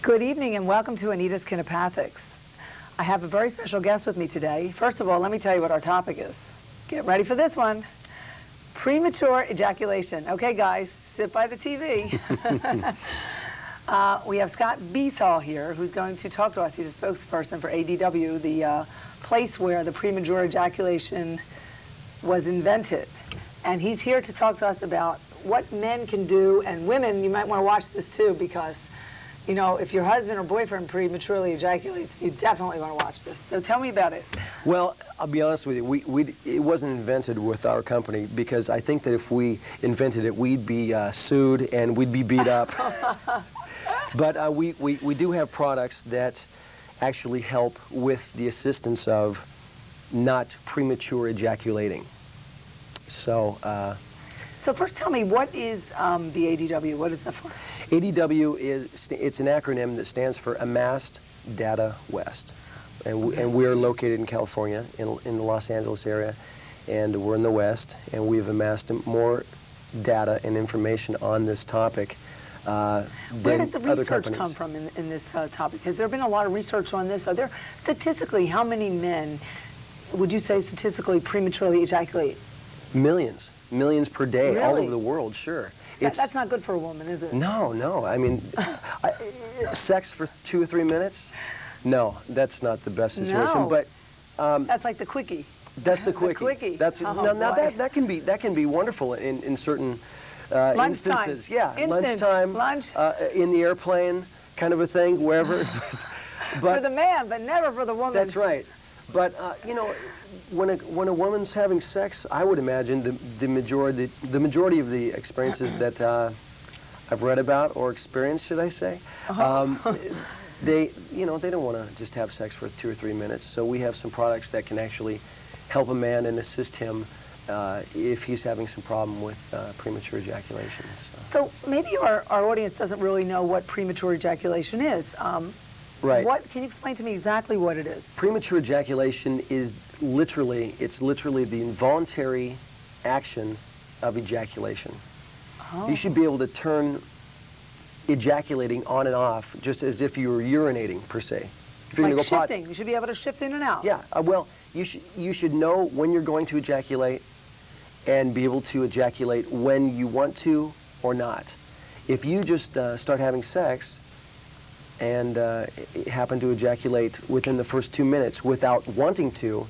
Good evening and welcome to Anita's Kinepathics. I have a very special guest with me today. First of all, let me tell you what our topic is. Get ready for this one. Premature ejaculation. Okay, guys, sit by the TV. We have Scott Beethall here, who's going to talk to us. He's a spokesperson for ADW, the place where the premature ejaculation was invented. And he's here to talk to us about what men can do, and women, you might want to watch this too, because you know, if your husband or boyfriend prematurely ejaculates, you definitely want to watch this. So tell me about it. Well, I'll be honest with you. It wasn't invented with our company because I think that if we invented it, we'd be sued and we'd be beat up. But we do have products that actually help with the assistance of not premature ejaculating. So. So first tell me, what is the ADW? What is that for? ADW it's an acronym that stands for Amassed Data West. And we're located in California, in the Los Angeles area, and we're in the West, and we've amassed more data and information on this topic than other companies. Where does the research come from in this topic? Has there been a lot of research on this? Are there, statistically, how many men would you say statistically prematurely ejaculate? Millions. Millions per day, really? all over the world, sure. That's not good for a woman, is it? No, no. I mean, sex for 2 or 3 minutes? No, that's not the best situation. No. But that's like the quickie. That's the quickie. The quickie. That's now that can be wonderful in certain instances. Yeah, lunchtime, lunch, in the airplane, kind of a thing, wherever. But for the man, but never for the woman. That's right. But you know, when a woman's having sex, I would imagine the majority of the experiences that I've read about or experienced, should I say, they don't want to just have sex for 2 or 3 minutes. So we have some products that can actually help a man and assist him if he's having some problem with premature ejaculation. So maybe our audience doesn't really know what premature ejaculation is. Right. Can you explain to me exactly what it is? Premature ejaculation is literally the involuntary action of ejaculation. Oh. You should be able to turn ejaculating on and off just as if you were urinating, per se. If you're like gonna go shifting. You should be able to shift in and out. Yeah. Well, you should know when you're going to ejaculate and be able to ejaculate when you want to or not. If you just start having sex and happen to ejaculate within the first 2 minutes without wanting to,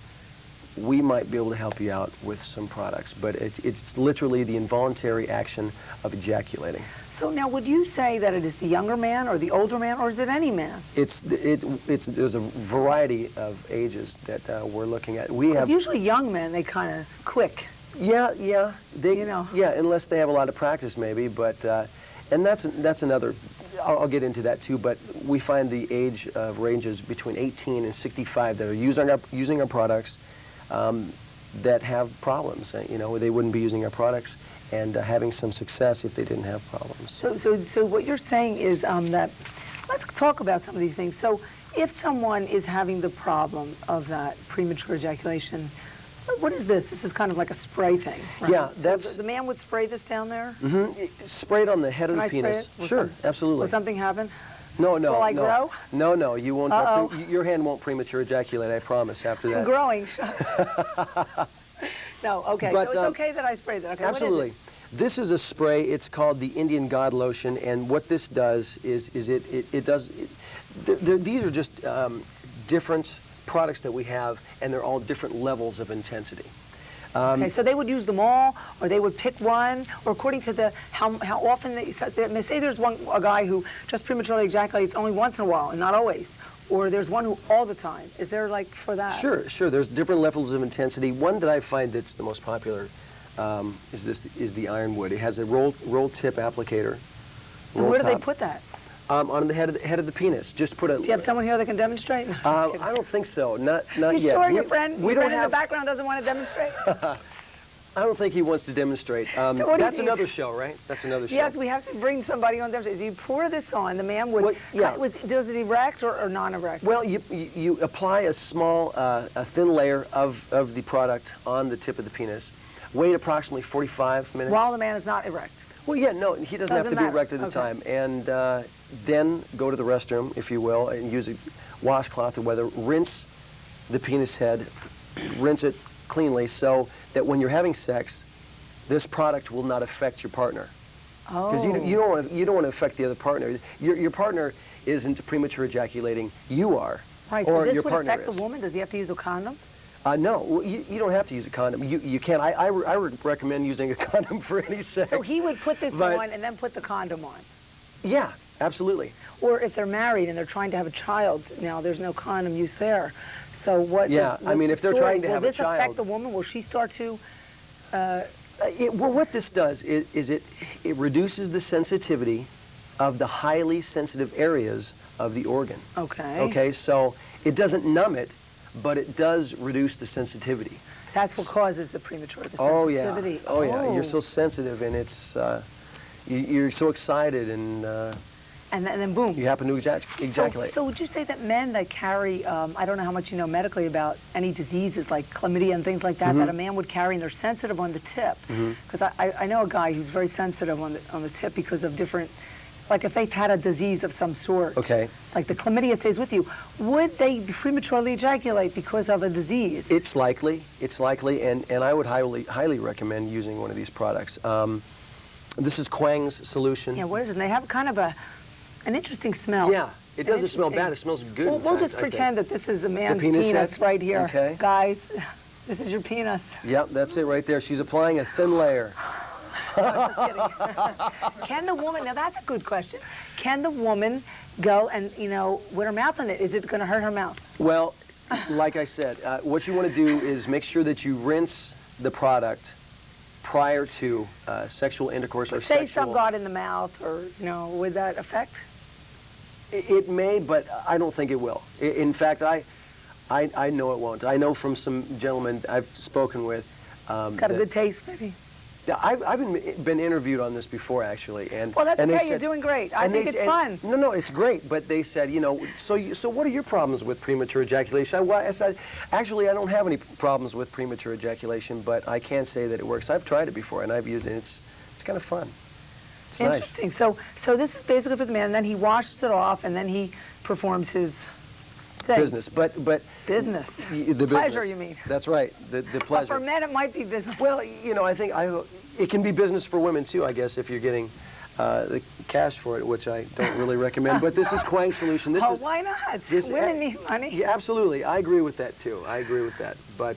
we might be able to help you out with some products. But it's literally the involuntary action of ejaculating. So now, would you say that it is the younger man or the older man, or is it any man? There's a variety of ages that we're looking at. We have usually young men, they kind of quick. Yeah, they, you know. Yeah, unless they have a lot of practice, maybe. But and that's another. I'll get into that too, but we find the age ranges between 18 and 65 that are using our products that have problems. You know, they wouldn't be using our products and having some success if they didn't have problems. So what you're saying is that, let's talk about some of these things. So if someone is having the problem of that premature ejaculation, what is this? This is kind of like a spray thing, right? Yeah, that's... So the man would spray this down there? Mm-hmm. Spray it on the head of the penis. Sure, absolutely. Will something happen? No. Will I grow? No, you won't. Your hand won't premature ejaculate, I promise, after that. I'm growing. No, okay. But, so it's okay that I spray that. Okay, absolutely. What is it? This is a spray. It's called the Indian God Lotion, and what this does is these are just different products that we have, and they're all different levels of intensity. Okay, so they would use them all, or they would pick one, or according to how often they say there's a guy who just prematurely ejaculates only once in a while and not always, or there's one who all the time. Is there like for that? Sure. There's different levels of intensity. One that I find that's the most popular is the Ironwood. It has a roll tip applicator. And where do they put that? On the head of the penis. Just put a. Do you have someone here that can demonstrate? I don't think so. Not you yet. Sure, your friend in have... the background doesn't want to demonstrate? I don't think he wants to demonstrate. So that's another show, right? That's another show. Yes, we have to bring somebody on demonstrate. You pour this on, the man would. Does it erect or non-erect? Well, you apply a small, a thin layer of the product on the tip of the penis. Wait approximately 45 minutes. While the man is not erect. Well, yeah, no, he doesn't have to be matter. erect at the Okay. time. And then go to the restroom, if you will, and use a washcloth or whether, rinse the penis head, rinse it cleanly so that when you're having sex, this product will not affect your partner. Because Oh. you don't want to affect the other partner. Your partner isn't premature ejaculating. You are. Right, Or so this your would partner affect is. the woman? Does he have to use a condom? No, well, you don't have to use a condom. You can. I would recommend using a condom for any sex. So he would put this But- on and then put the condom on. Yeah, absolutely. Or if they're married and they're trying to have a child, now there's no condom use there. So what? Yeah, what's I mean, the if they're story? trying to have a Will this affect child- the woman? Will she start to? Well, what this does is it reduces the sensitivity of the highly sensitive areas of the organ. Okay. Okay, so it doesn't numb it, but it does reduce the sensitivity. That's what causes the premature Oh yeah, sensitivity. oh yeah. You're so sensitive, and it's you're so excited, and And then boom. you happen to ejaculate. So would you say that men that carry, I don't know how much you know medically about any diseases like chlamydia and things like that, that a man would carry and they're sensitive on the tip? Because I know a guy who's very sensitive on the tip because of different, like if they've had a disease of some sort. Okay. Like the chlamydia stays with you. Would they prematurely ejaculate because of a disease? It's likely, and I would highly recommend using one of these products. This is Kwang's solution. Yeah, what is it? And they have kind of an interesting smell. Yeah, it doesn't smell Interesting. bad. It smells good. We'll, in we'll fact, just I think. pretend that this is a man's penis penis head? right here. Okay. Guys, this is your penis. Yep, that's it right there. She's applying a thin layer. Just kidding. Can the woman, now that's a good question, can the woman go and, with her mouth on it, is it going to hurt her mouth? Well, like I said, what you want to do is make sure that you rinse the product prior to sexual intercourse or Say sexual... some got in the mouth or, would that affect? It may, but I don't think it will. In fact, I know it won't. I know from some gentlemen I've spoken with... Got a good taste, maybe? Yeah, I've been interviewed on this before, actually, and Well, that's and they okay. You're said- doing great. I and think they it's said- fun. No, it's great, but they said, so what are your problems with premature ejaculation? I said, actually, I don't have any problems with premature ejaculation, but I can say that it works. I've tried it before, and I've used it. It's kind of fun. It's nice. Interesting. So this is basically for the man, and then he washes it off, and then he performs his thing. Business, but Business. the business. Pleasure, you mean? That's right. The But pleasure. for men, it might be business. Well, I think it can be business for women too, I guess, if you're getting the cash for it, which I don't really recommend. But this is Kwang's solution. This is Why not? this- Women need money. Yeah, absolutely. I agree with that too. I agree with that. But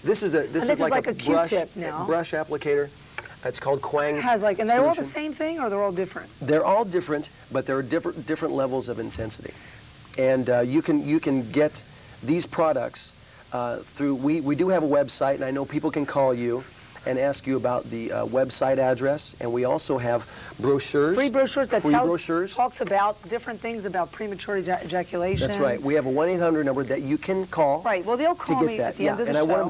this is like a brush Q-tip now. brush applicator. It's called Kwang's And they're all the solution. same thing, or they're all different? They're all different, but there are different levels of intensity. And you can get these products through, we do have a website, and I know people can call you and ask you about the website address, and we also have brochures. Free brochures that Free brochures. talks about different things about premature ejaculation. That's right. We have a 1-800 number that you can call. Right. Well, they'll to call get me that. at the Yeah, end of the and show. I want them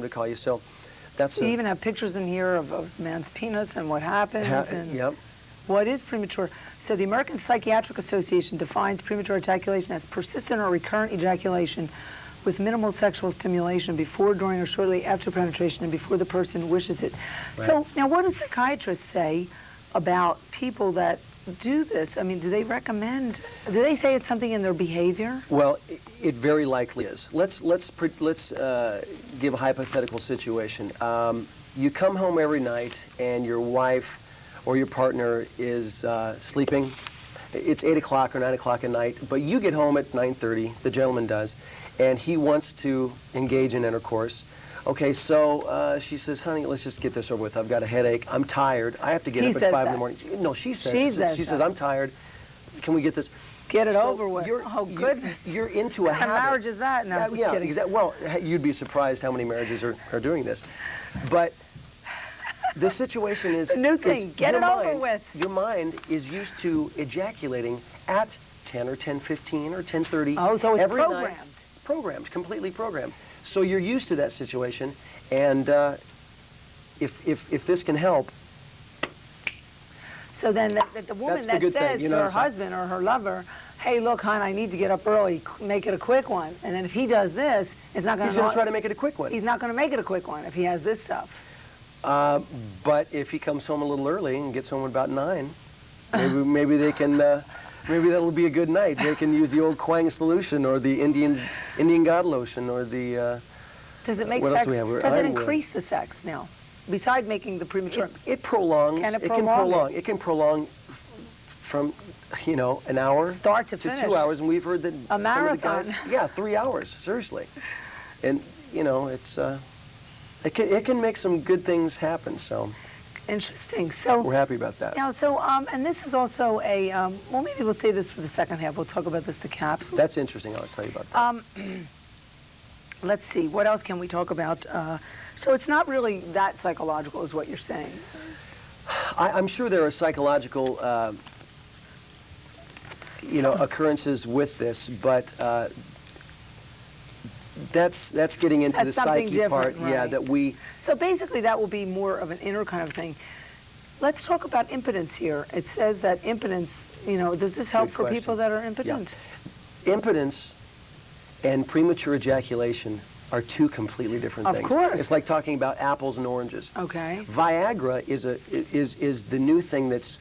to call you. So that's You even have pictures in here of man's penis and what happens. And yep. What is premature? So the American Psychiatric Association defines premature ejaculation as persistent or recurrent ejaculation with minimal sexual stimulation before, during, or shortly after penetration and before the person wishes it. Right. So now what do psychiatrists say about people that do this? I mean, do they say it's something in their behavior? Well, it very likely is. Let's give a hypothetical situation. You come home every night and your wife or your partner is sleeping. It's 8 o'clock or 9 o'clock at night, but you get home at 9:30, the gentleman does, and he wants to engage in intercourse. Okay, so she says, honey, let's just get this over with. I've got a headache. I'm tired. I have to get He up at says 5 in that. the morning. No, she says. She She says, I'm tired. Can we get this? Get it So over with. Oh, goodness. You're into a What kind of habit. marriage is that? No, just yeah, kidding. exactly. Well, you'd be surprised how many marriages are doing this. But the situation is... The new thing, get your it over mind- with. Your mind is used to ejaculating at 10 or 10:15 or 10:30. Oh, so it's every programmed. night. Programmed, completely programmed. So you're used to that situation, and if this can help... So then the woman That's the that good thing, says you to know, her so- husband or her lover, hey, look, hon, I need to get up early, make it a quick one. And then if he does this, it's not going He's going to try to make it a quick one. He's not going to make it a quick one if he has this stuff. But if he comes home a little early and gets home about 9, maybe they can. Maybe that'll be a good night. They can use the old Quang solution or the Indian God lotion or the. Does it make what sex? else do we have? Does it increase the sex now? Besides making the premature. It prolongs. Can it prolong? It can prolong from, an hour Start to finish. 2 hours, and we've heard that A marathon. some of the guys, 3 hours, seriously, and it's it can make some good things happen. So interesting. So we're happy about that. Now, and this is also a well, maybe we'll save this for the second half. We'll talk about this, the capsule. That's interesting. I'll tell you about that. Let's see. What else can we talk about? So it's not really that psychological, is what you're saying. I'm sure there are psychological, occurrences with this, but that's getting into the psyche part. Right. Yeah, that we. So basically, that will be more of an inner kind of thing. Let's talk about impotence here. It says that impotence. Does this help for people that are impotent? Yeah. Impotence and premature ejaculation are two completely different things. Of course. It's like talking about apples and oranges. Okay. Viagra is the new thing that's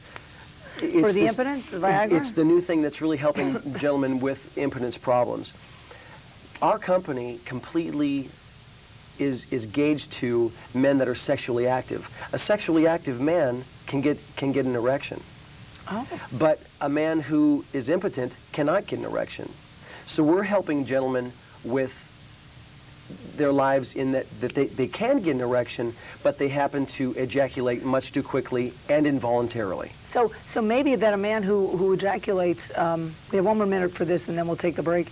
for the impotence, the Viagra? It's the new thing that's really helping gentlemen with impotence problems. Our company completely is gauged to men that are sexually active. A sexually active man can get an erection. Oh. But a man who is impotent cannot get an erection. So we're helping gentlemen with their lives in that they can get an erection, but they happen to ejaculate much too quickly and involuntarily. So maybe that a man who ejaculates, we have 1 more minute for this and then we'll take the break,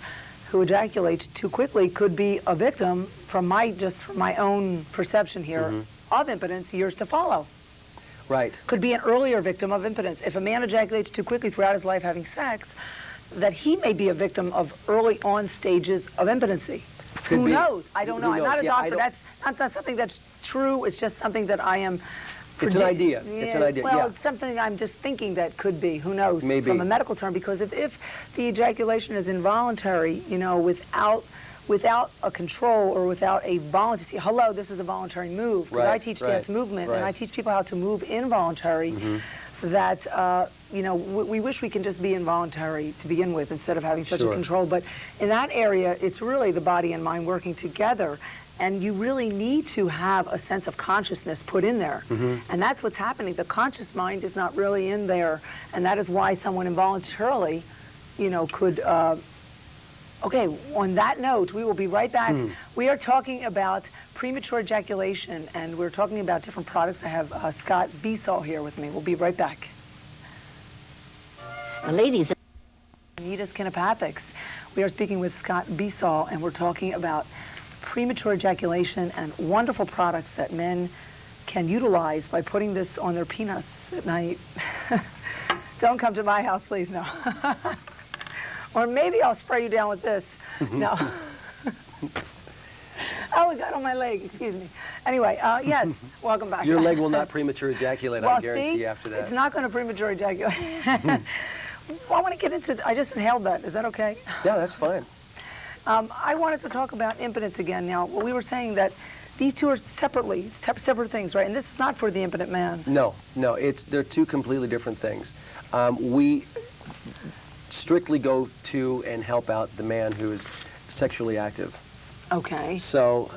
who ejaculates too quickly could be a victim, from my own perception here, of impotence years to follow. Right. Could be an earlier victim of impotence. If a man ejaculates too quickly throughout his life having sex, that he may be a victim of early on stages of impotency. Who knows? I don't know. I'm not a doctor. That's not something that's true. It's just something that I am. It's an idea. Yeah, it's an idea. Well, it's something I'm just thinking that could be. Who knows? Maybe. From a medical term, because if the ejaculation is involuntary, without a control or without a voluntary. Hello, this is a voluntary move. Right. I teach dance movement, and I teach people how to move involuntary. That we wish we can just be involuntary to begin with instead of having such a control. But in that area, it's really the body and mind working together. And you really need to have a sense of consciousness put in there. And that's what's happening. The conscious mind is not really in there. And that is why someone involuntarily, could... Okay, on that note, we will be right back. We are talking about premature ejaculation, and we're talking about different products. I have Scott Besall here with me. We'll be right back. Ladies. Anita's Kinepathics. We are speaking with Scott Besall, and we're talking about premature ejaculation and wonderful products that men can utilize by putting this on their penis at night. Don't come to my house, please, no. Or maybe I'll spray you down with this. No. Oh, it got on my leg, excuse me. Anyway, yes, welcome back. Your leg will not premature ejaculate, well, I guarantee you after that. It's not going to premature ejaculate. Well, I want to get into, I just inhaled that. Is that okay? Yeah, that's fine. I wanted to talk about impotence again. Now, we were saying that these two are separate things, right? And this is not for the impotent man. No, they're two completely different things. We strictly go to and help out the man who is sexually active. Okay. So.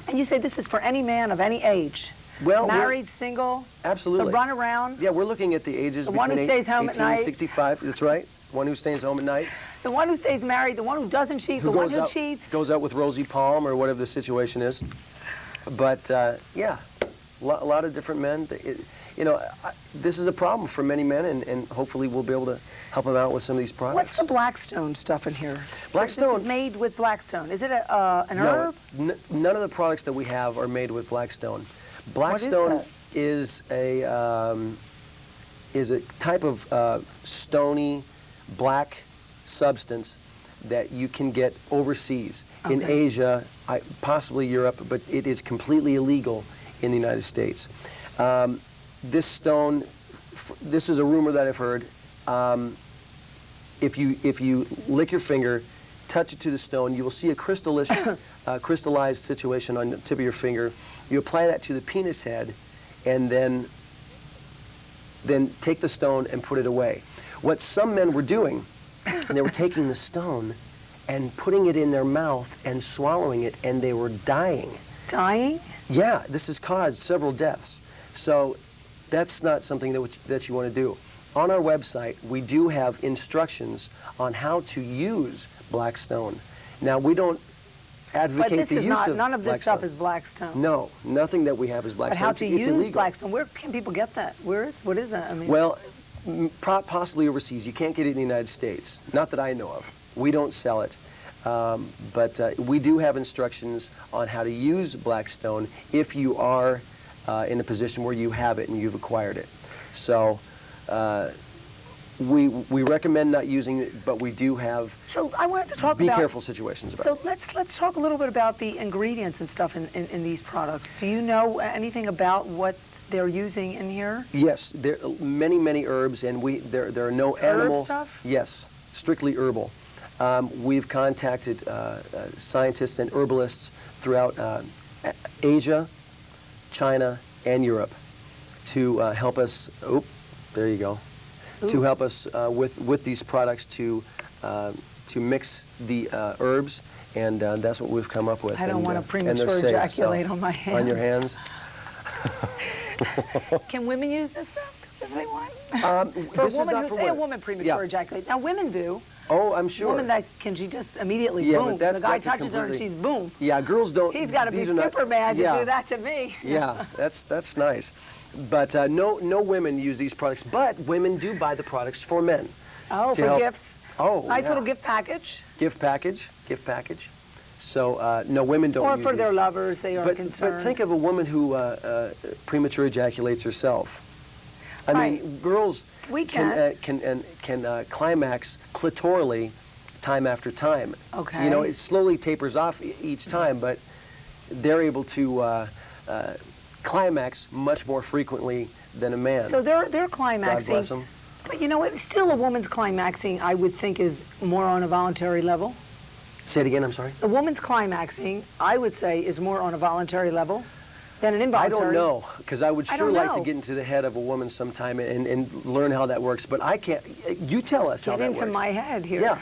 And you say this is for any man of any age? Well, married, single? Absolutely. The run around? Yeah, we're looking at the ages the between one who stays home 18 at night. and 65. That's right. One who stays home at night. The one who stays married, the one who doesn't cheat, the one who cheats. Goes out with Rosie Palm or whatever the situation is. But, yeah, a lot of different men. This is a problem for many men, and hopefully we'll be able to help them out with some of these products. What's the Blackstone stuff in here? Blackstone. This is made with Blackstone. Is it an herb? None of the products that we have are made with Blackstone. Blackstone is a type of stony black substance that you can get overseas in Asia, possibly Europe, but it is completely illegal in the United States. This stone, this is a rumor that I've heard. If you lick your finger, touch it to the stone, you will see a crystallized situation on the tip of your finger. You apply that to the penis head, and then take the stone and put it away. What some men were doing, they were taking the stone and putting it in their mouth and swallowing it, and they were dying. Dying? Yeah, this has caused several deaths. So that's not something that you want to do. On our website, we do have instructions on how to use black stone. Now, we don't advocate the use of black stone. None of this stuff is black stone. No, nothing that we have is black but stone. But how to use illegal. Black stone? Where can people get that? What is that? I mean, well, possibly overseas. You can't get it in the United States. Not that I know of. We don't sell it. But we do have instructions on how to use black stone if you are in a position where you have it and you've acquired it. So we recommend not using it, but we do have So I wanted to talk be careful situations about it. So let's talk a little bit about the ingredients and stuff in these products. Do you know anything about what they're using in here? Yes, there are many herbs, and there are no animal stuff? Yes, strictly herbal. We've contacted scientists and herbalists throughout Asia, China, and Europe to help us. Oh, there you go. Ooh. To help us with these products to mix the herbs, and that's what we've come up with. I don't want to premature ejaculate on my hands. On your hands. Can women use this stuff if they want? For a woman, say a woman premature ejaculate. Now women do. Oh, I'm sure. A woman that can she just immediately boom? But the guy touches her and she's boom. Yeah, girls don't. He's got to be Superman to do that to me. Yeah, that's nice. But no women use these products. But women do buy the products for men. Oh, for gifts. Oh, nice little gift package. Gift package. So no, women don't. Or use for these. Their lovers, they are concerned. But think of a woman who premature ejaculates herself. I mean, girls can climax clitorally time after time. Okay. You know, it slowly tapers off each time, but they're able to climax much more frequently than a man. So they're climaxing. God bless them. But you know what? Still, a woman's climaxing, I would think, is more on a voluntary level. Say it again. I'm sorry. A woman's climaxing, I would say, is more on a voluntary level than an involuntary. I don't know, because I would sure like to get into the head of a woman sometime and learn how that works. But I can't. You tell us how that works. Get into my head here. Yeah.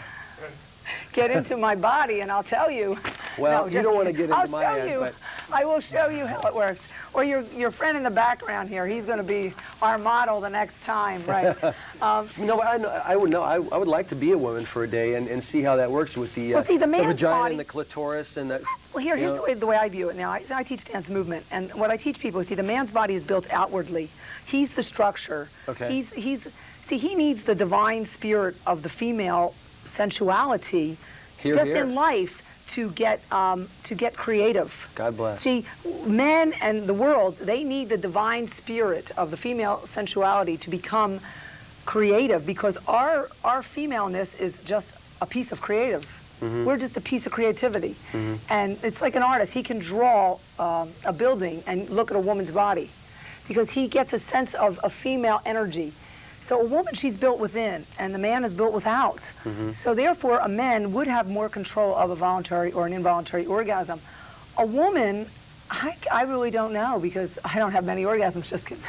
Get into my body, and I'll tell you. Well, you don't want to get into my head. I'll show you. But I will show you how it works. Or your friend in the background here, he's going to be our model the next time, right? No, I would know. I would like to be a woman for a day and see how that works with the vagina body, and the clitoris and the. Well, here's the way I view it now. I teach dance movement, and what I teach people is, see, the man's body is built outwardly. He's the structure. Okay. He needs the divine spirit of the female sensuality in life to get creative. God bless. See, men and the world, they need the divine spirit of the female sensuality to become creative, because our femaleness is just a piece of creative. Mm-hmm. We're just a piece of creativity. Mm-hmm. And it's like an artist. He can draw a building and look at a woman's body, because he gets a sense of a female energy. So a woman, she's built within, and the man is built without. Mm-hmm. So therefore, a man would have more control of a voluntary or an involuntary orgasm. A woman, I really don't know, because I don't have many orgasms. Just kidding.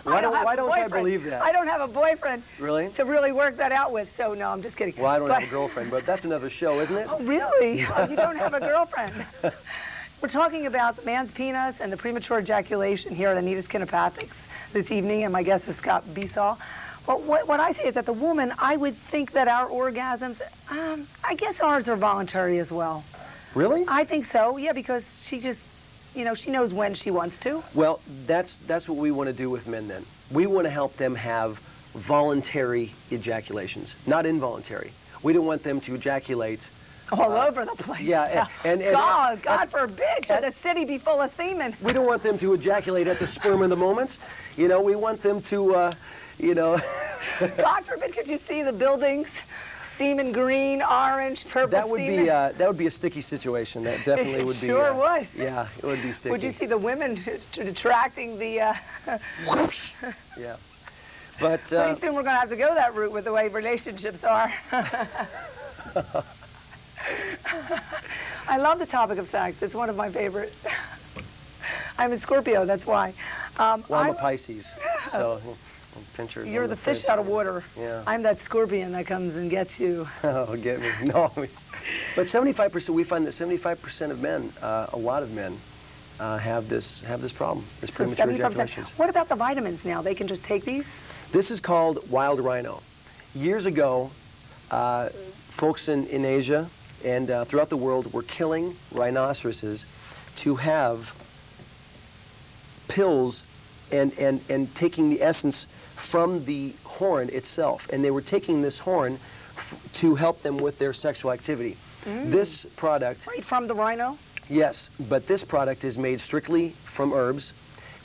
Why don't I believe that? I don't have a boyfriend. Really? To really work that out with. So no, I'm just kidding. Well, I don't have a girlfriend, but that's another show, isn't it? Oh, really? Oh, you don't have a girlfriend. We're talking about the man's penis and the premature ejaculation here at Anita's Kinopathics this evening, and my guest is Scott Besaw. Well, what I say is that the woman, I would think that our orgasms, I guess ours are voluntary as well. Really? I think so, yeah, because she just, she knows when she wants to. Well, that's what we want to do with men then. We want to help them have voluntary ejaculations, not involuntary. We don't want them to ejaculate all over the place. Yeah, and God forbid, should the city be full of semen? We don't want them to ejaculate at the sperm of the moment. We want them to, God forbid, could you see the buildings? Semen green, orange, purple semen? That would be a sticky situation. That definitely would be. Sure would. Yeah, it would be sticky. Would you see the women attracting the... Whoosh. Yeah. But... pretty soon we're going to have to go that route with the way relationships are. I love the topic of sex. It's one of my favorites. I'm a Scorpio, that's why. Well, I'm a Pisces, so pincher. You're the fish out of water. Yeah. I'm that scorpion that comes and gets you. Oh, get me. No. But 75%, we find that 75% of men, a lot of men, have this problem, this premature ejaculation. What about the vitamins now? They can just take these? This is called wild rhino. Years ago, folks in Asia and throughout the world were killing rhinoceroses to have pills and taking the essence from the horn itself. And they were taking this horn to help them with their sexual activity. This product... Right from the rhino? Yes, but this product is made strictly from herbs.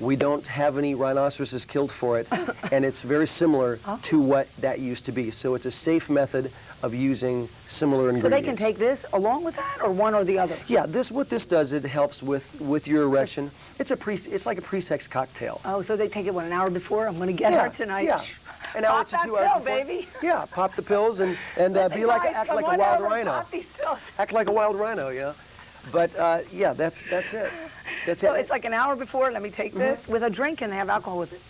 We don't have any rhinoceroses killed for it, and it's very similar to what that used to be. So it's a safe method of using similar ingredients. So they can take this along with that, or one or the other? Yeah, what this does, it helps with your erection. It's like a pre-sex cocktail. Oh, so they take it, what, an hour before? I'm going to get her tonight. Yeah. An hour to 2 hours pill, before. baby. Yeah, pop the pills and Listen, be like guys, act like a wild rhino. Pop these pills. Act like a wild rhino, yeah. But yeah, that's it. So it's like an hour before. Let me take this with a drink, and they have alcohol with it.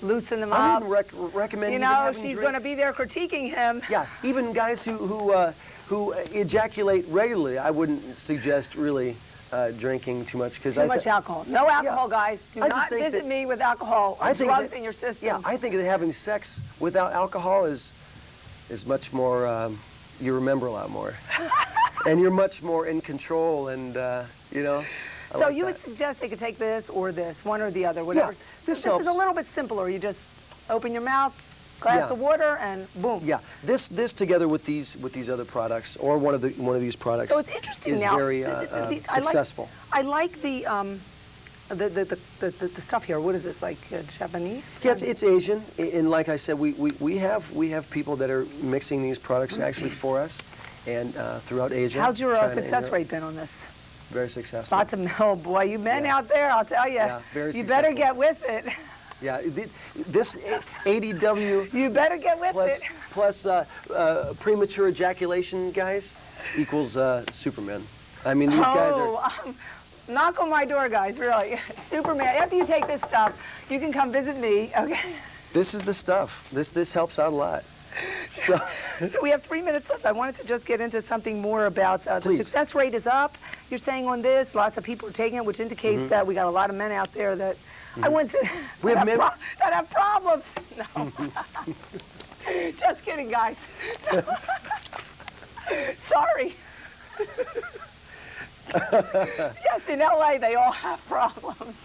Loosen them I up. wouldn't recommend. You know, she's going to be there critiquing him. Yeah, even guys who ejaculate regularly, I wouldn't suggest really drinking too much because too much alcohol. No alcohol, guys. Do not visit me with alcohol or drugs in your system. Yeah, I think that having sex without alcohol is much more. You remember a lot more, and you're much more in control, and you know. So you would suggest they could take this or this, one or the other, whatever. Yeah, this helps. Is a little bit simpler. You just open your mouth, glass of water, and boom. Yeah, this together with these other products or one of these products. So it's interesting is now. very successful. I like the stuff here. What is this, like Japanese? Yeah, it's Asian, and like I said, we have people that are mixing these products actually for us, and throughout Asia. How's your China, success rate been on this? Very successful. Lots of oh boy, you men out there, I'll tell you, very you successful. better get with it. Yeah, this ADW. You better get with it. Plus premature ejaculation, guys, equals Superman. I mean, these guys are. Knock on my door, guys, really. Superman, after you take this stuff, you can come visit me, okay? This is the stuff. This helps out a lot. So we have 3 minutes left. I wanted to just get into something more about the success rate is up. You're saying on this, lots of people are taking it, which indicates that we got a lot of men out there that I want to that have problems. No. Just kidding, guys. Sorry. Yes, in LA they all have problems.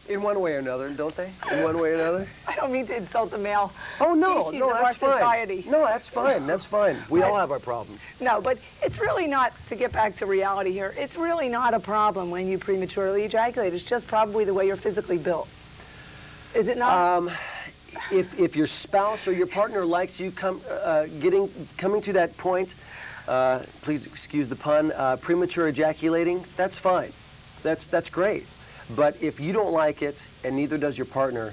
In one way or another, don't they? In one way or another? I don't mean to insult the male species of our society. No, that's fine. That's fine. We all have our problems. No, but it's really not, to get back to reality here, it's really not a problem when you prematurely ejaculate. It's just probably the way you're physically built. Is it not? If your spouse or your partner likes you coming to that point, please excuse the pun, premature ejaculating, that's fine. That's great. But if you don't like it, and neither does your partner,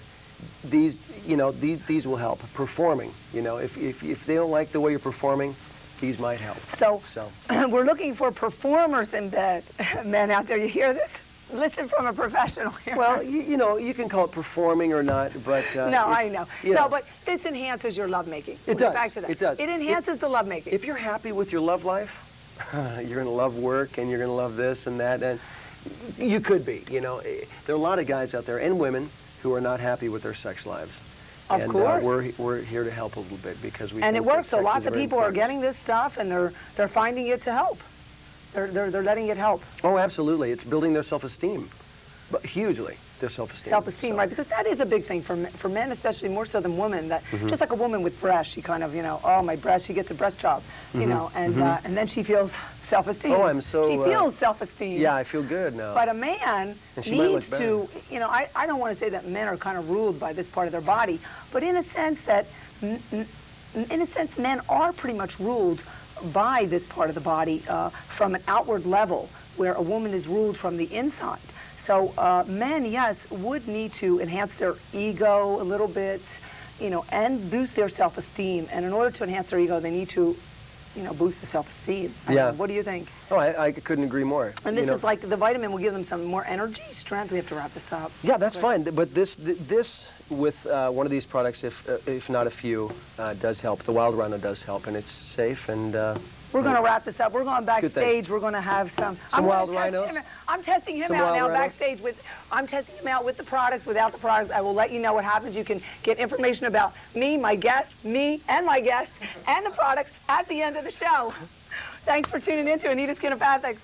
these will help. Performing, if they don't like the way you're performing, these might help. So. We're looking for performers in bed. Men out there, you hear this? Listen from a professional here. Well, you can call it performing or not, but no, I know. No, but this enhances your lovemaking. It does. Back to that. It does. It enhances the lovemaking. If you're happy with your love life, you're going to love work, and you're going to love this and that, and you could be. There are a lot of guys out there and women who are not happy with their sex lives. Of course. We're here to help a little bit because we. And think it works. that So lots sex is of very people are important. getting this stuff, and they're finding it to help. They're letting it help. Oh, absolutely. It's building their self-esteem, but hugely their self-esteem. Self-esteem, right? Because that is a big thing for men, especially more so than women. That just like a woman with breasts, she kind of, oh, my breast. She gets a breast job, and then she feels self-esteem. Oh, I'm so. She feels self-esteem. Yeah, I feel good now. But a man needs to, I don't want to say that men are kind of ruled by this part of their body, but in a sense men are pretty much ruled by this part of the body from an outward level, where a woman is ruled from the inside. So men, yes, would need to enhance their ego a little bit, and boost their self-esteem. And in order to enhance their ego, they need to boost the self-esteem. Yeah. What do you think? Oh, I couldn't agree more. And this is like the vitamin will give them some more energy, strength. We have to wrap this up. Yeah, that's fine. But this with one of these products, if not a few, does help. The Wild Rhino does help, and it's safe. And we're going to wrap this up. We're going backstage. We're going to have some wild rhinos. I'm testing him Some out now wild rhinos? backstage. I'm testing him out with the products, without the products. I will let you know what happens. You can get information about me, my guests, me and my guests, and the products at the end of the show. Thanks for tuning in to Anita Skinopathics.